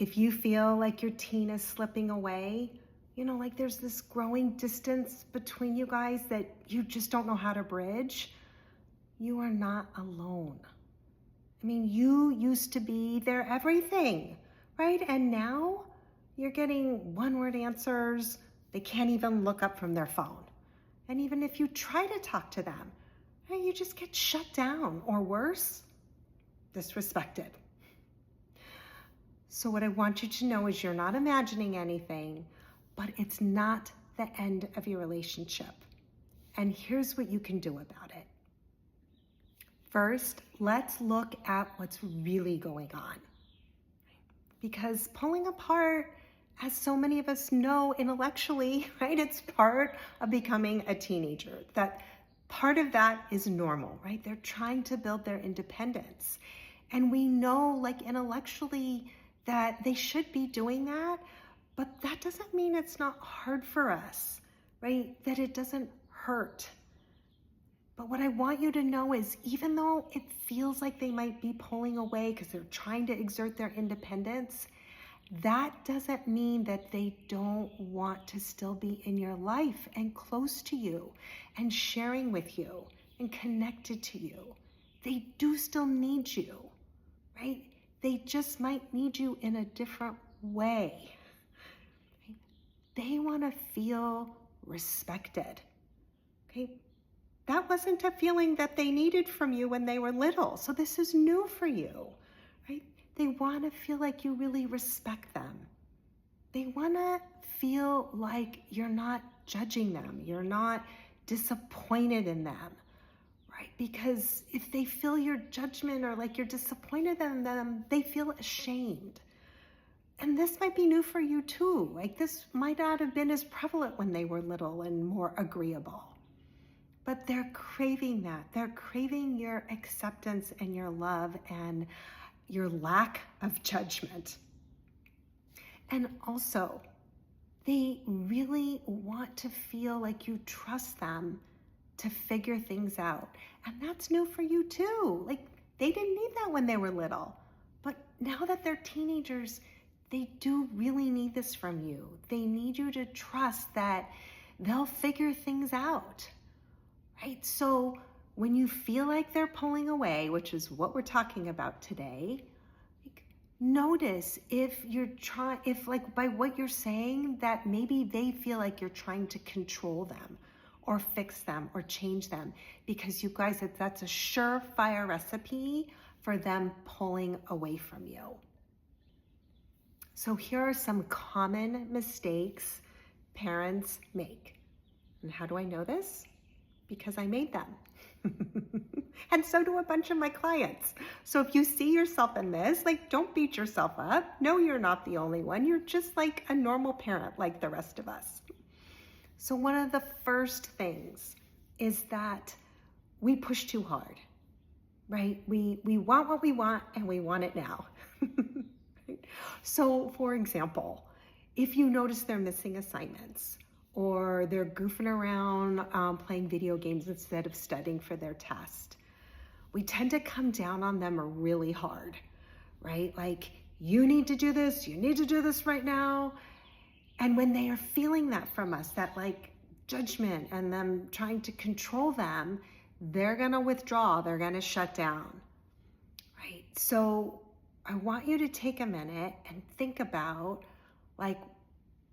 if you feel like your teen is slipping away, like there's this growing distance between you guys that you just don't know how to bridge, you are not alone. I mean, you used to be their everything, right? And now you're getting one-word answers. They can't even look up from their phone. And even if you try to talk to them, right, you just get shut down, or worse, disrespected. So what I want you to know is you're not imagining anything, but it's not the end of your relationship. And here's what you can do about it. First, let's look at what's really going on. Because pulling apart, as so many of us know intellectually, right, it's part of becoming a teenager. That part of that is normal, right? They're trying to build their independence. And we know, like, intellectually that they should be doing that, but that doesn't mean it's not hard for us, right? That it doesn't hurt. But what I want you to know is, even though it feels like they might be pulling away because they're trying to exert their independence, that doesn't mean that they don't want to still be in your life and close to you and sharing with you and connected to you. They do still need you, right? They just might need you in a different way. They want to feel respected, okay? That wasn't a feeling that they needed from you when they were little. So this is new for you, right? They want to feel like you really respect them. They want to feel like you're not judging them. You're not disappointed in them, right? Because if they feel your judgment or like you're disappointed in them, they feel ashamed. And this might be new for you too. Like, this might not have been as prevalent when they were little and more agreeable. But they're craving that. They're craving your acceptance and your love and your lack of judgment. And also, they really want to feel like you trust them to figure things out. And that's new for you too. Like, they didn't need that when they were little. But now that they're teenagers, they do really need this from you. They need you to trust that they'll figure things out. Right? So when you feel like they're pulling away, which is what we're talking about today, notice if like by what you're saying, that maybe they feel like you're trying to control them or fix them or change them, because you guys, that's a surefire recipe for them pulling away from you. So here are some common mistakes parents make. And how do I know this? Because I made them. And so do a bunch of my clients. So if you see yourself in this, like, don't beat yourself up. No, you're not the only one. You're just like a normal parent like the rest of us. So one of the first things is that we push too hard, right? We want what we want and we want it now. So for example, if you notice they're missing assignments, or they're goofing around playing video games instead of studying for their test, we tend to come down on them really hard, right? Like, you need to do this, you need to do this right now. And when they are feeling that from us, that like judgment and them trying to control them, they're gonna withdraw, they're gonna shut down, right? So I want you to take a minute and think about, like,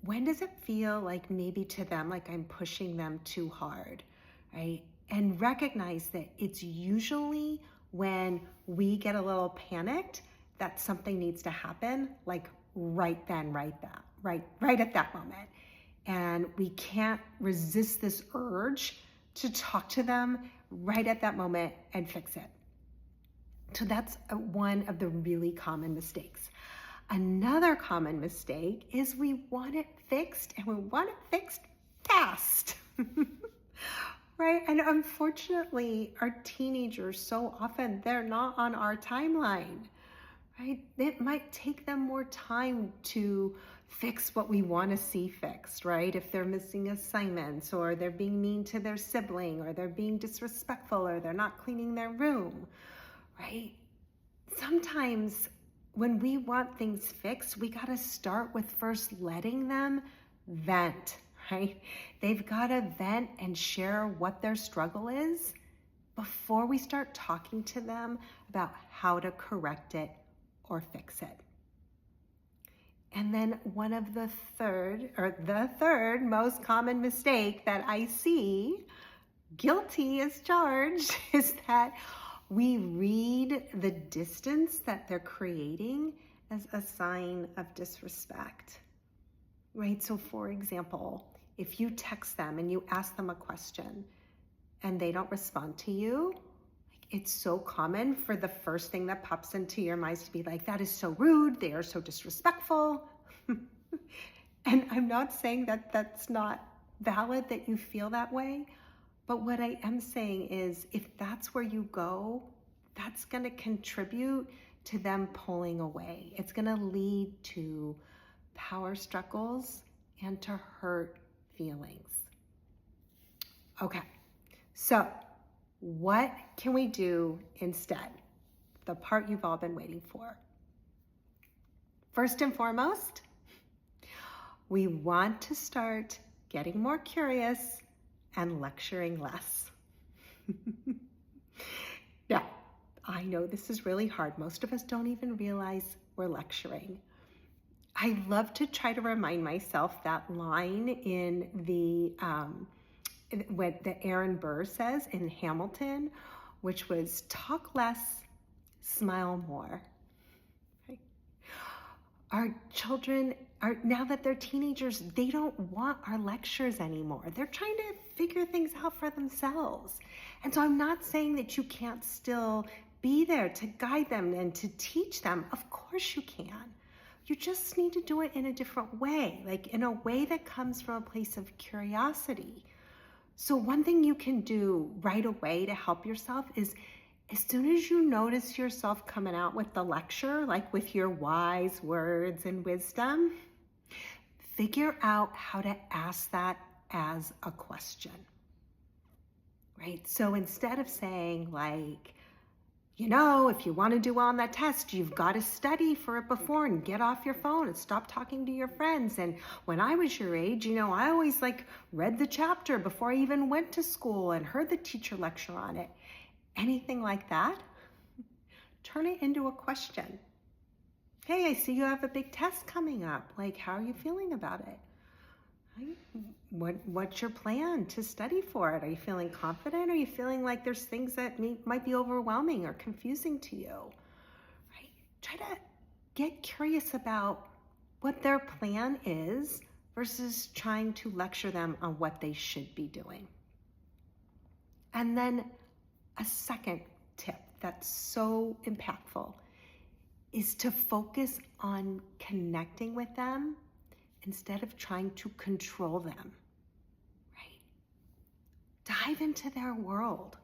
when does it feel like maybe to them like I'm pushing them too hard, right? And recognize that it's usually when we get a little panicked that something needs to happen, like right then, right at that moment. And we can't resist this urge to talk to them right at that moment and fix it. So that's one of the really common mistakes. Another common mistake is we want it fixed, and we want it fixed fast, right? And unfortunately, our teenagers, so often they're not on our timeline, right? It might take them more time to fix what we want to see fixed, right? If they're missing assignments, or they're being mean to their sibling, or they're being disrespectful, or they're not cleaning their room, right? Sometimes when we want things fixed, we got to start with first letting them vent, right? They've got to vent and share what their struggle is before we start talking to them about how to correct it or fix it. And then one of the third most common mistake that I see, guilty as charged, is that we read the distance that they're creating as a sign of disrespect, right? So for example, if you text them and you ask them a question and they don't respond to you, it's so common for the first thing that pops into your mind to be like, that is so rude, they are so disrespectful. And I'm not saying that that's not valid that you feel that way, but what I am saying is if that's where you go, that's going to contribute to them pulling away. It's going to lead to power struggles and to hurt feelings. Okay, so what can we do instead? The part you've all been waiting for. First and foremost, we want to start getting more curious and lecturing less. Now, I know this is really hard. Most of us don't even realize we're lecturing. I love to try to remind myself that line in what the Aaron Burr says in Hamilton, which was talk less, smile more. Right? Our children now that they're teenagers, they don't want our lectures anymore. They're trying to figure things out for themselves. And so I'm not saying that you can't still be there to guide them and to teach them. Of course you can. You just need to do it in a different way, like in a way that comes from a place of curiosity. So one thing you can do right away to help yourself is as soon as you notice yourself coming out with the lecture, like with your wise words and wisdom, figure out how to ask that as a question, right? So instead of saying like, you know, if you want to do well on that test, you've got to study for it before and get off your phone and stop talking to your friends. And when I was your age, you know, I always like read the chapter before I even went to school and heard the teacher lecture on it. Anything like that, turn it into a question. Hey, I see you have a big test coming up. Like, how are you feeling about it? Right? What's your plan to study for it? Are you feeling confident? Are you feeling like there's things that might be overwhelming or confusing to you? Right? Try to get curious about what their plan is versus trying to lecture them on what they should be doing. And then a second tip that's so impactful is to focus on connecting with them instead of trying to control them, right? Dive into their world.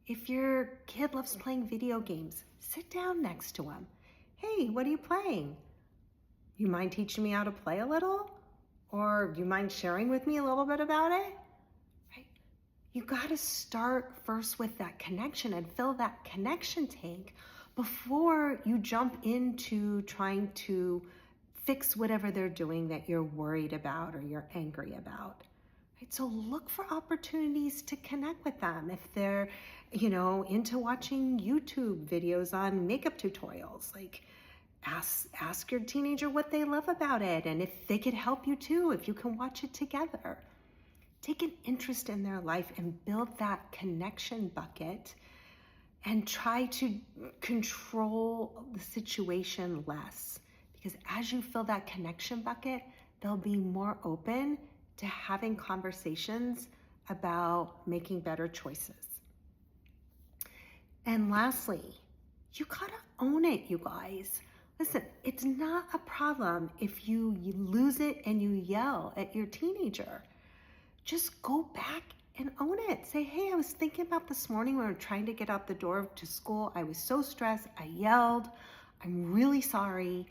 If your kid loves playing video games, sit down next to them. Hey, what are you playing? You mind teaching me how to play a little? Or you mind sharing with me a little bit about it? Right? You gotta start first with that connection and fill that connection tank before you jump into trying to fix whatever they're doing that you're worried about or you're angry about. Right? So look for opportunities to connect with them. If they're, into watching YouTube videos on makeup tutorials, like ask your teenager what they love about it and if they could help you too, if you can watch it together. Take an interest in their life and build that connection bucket and try to control the situation less. Because as you fill that connection bucket, they'll be more open to having conversations about making better choices. And lastly, you gotta own it, you guys. Listen, it's not a problem if you lose it and you yell at your teenager. Just go back and own it. Say, hey, I was thinking about this morning when we were trying to get out the door to school. I was so stressed, I yelled. I'm really sorry.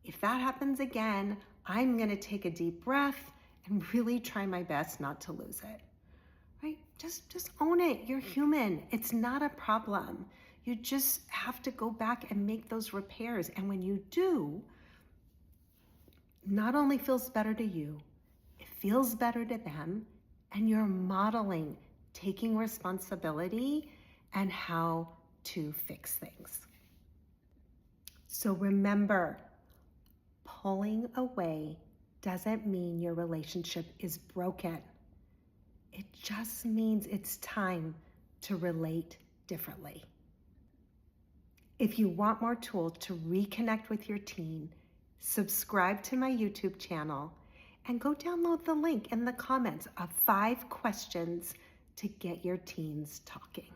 If that happens again, I'm gonna take a deep breath and really try my best not to lose it, right? Just own it, you're human. It's not a problem. You just have to go back and make those repairs. And when you do, not only feels better to you, it feels better to them, and you're modeling taking responsibility and how to fix things. So remember, pulling away doesn't mean your relationship is broken. It just means it's time to relate differently. If you want more tools to reconnect with your teen, subscribe to my YouTube channel and go download the link in the comments of 5 questions to get your teens talking.